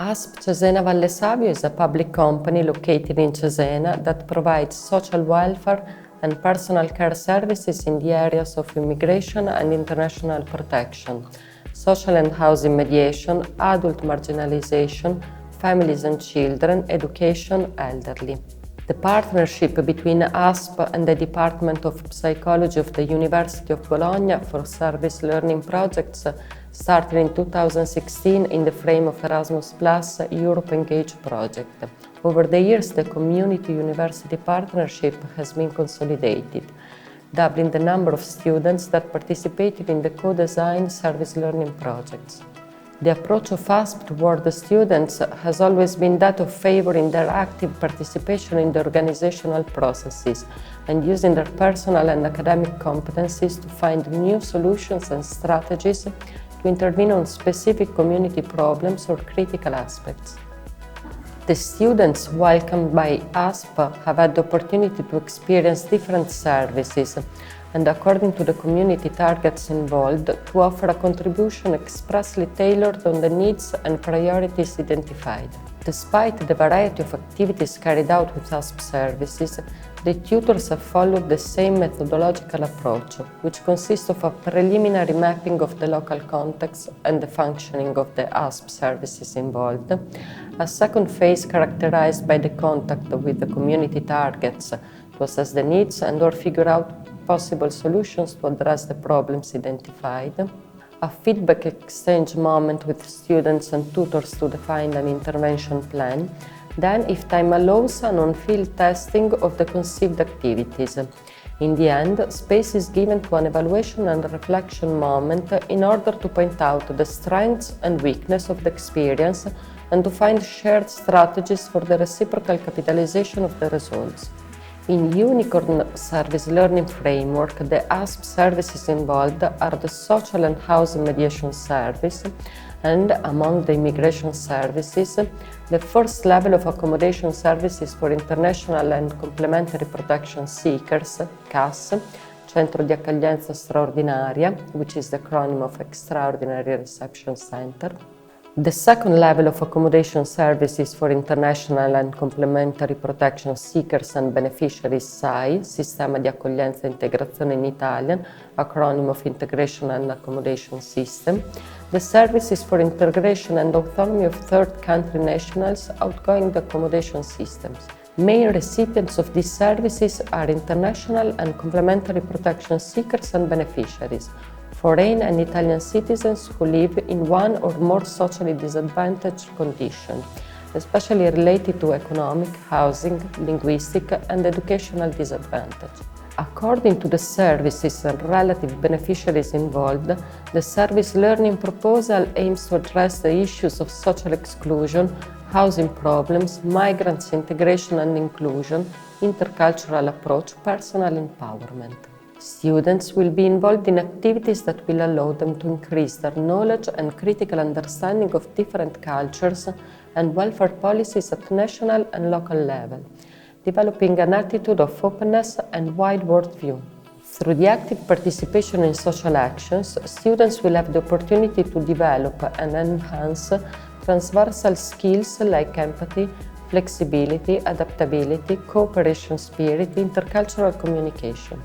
ASP Cesena Valle Savio is a public company located in Cesena that provides social welfare and personal care services in the areas of immigration and international protection, social and housing mediation, adult marginalization, families and children, education, elderly. The partnership between ASP and the Department of Psychology of the University of Bologna for service learning projects started in 2016 in the frame of Erasmus Plus Europe Engage project. Over the years, the community-university partnership has been consolidated, doubling the number of students that participated in the co-designed service learning projects. The approach of ASP toward the students has always been that of favoring their active participation in the organizational processes and using their personal and academic competencies to find new solutions and strategies to intervene on specific community problems or critical aspects. The students welcomed by ASP have had the opportunity to experience different services and, according to the community targets involved, to offer a contribution expressly tailored on the needs and priorities identified. Despite the variety of activities carried out with ASP services, the tutors have followed the same methodological approach, which consists of a preliminary mapping of the local context and the functioning of the ASP services involved, a second phase characterized by the contact with the community targets to assess the needs and/or figure out possible solutions to address the problems identified, a feedback exchange moment with students and tutors to define an intervention plan, then, if time allows, an on-field testing of the conceived activities. In the end, space is given to an evaluation and reflection moment in order to point out the strengths and weaknesses of the experience and to find shared strategies for the reciprocal capitalization of the results. In Unicorn Service Learning Framework, the ASP services involved are the social and housing mediation service and, among the immigration services, the first level of accommodation services for international and complementary protection seekers, CAS, Centro di Accoglienza Straordinaria, which is the acronym of Extraordinary Reception Center. The second level of accommodation services for international and complementary protection seekers and beneficiaries, SAI, Sistema di Accoglienza e Integrazione in Italian, acronym of Integration and Accommodation System. The services for integration and autonomy of third country nationals outgoing the accommodation systems. Main recipients of these services are international and complementary protection seekers and beneficiaries, foreign and Italian citizens who live in one or more socially disadvantaged conditions, especially related to economic, housing, linguistic, and educational disadvantage. According to the services and relative beneficiaries involved, the service learning proposal aims to address the issues of social exclusion, housing problems, migrants' integration and inclusion, intercultural approach, personal empowerment. Students will be involved in activities that will allow them to increase their knowledge and critical understanding of different cultures and welfare policies at national and local level, developing an attitude of openness and wide worldview. Through the active participation in social actions, students will have the opportunity to develop and enhance transversal skills like empathy, flexibility, adaptability, cooperation spirit, intercultural communication.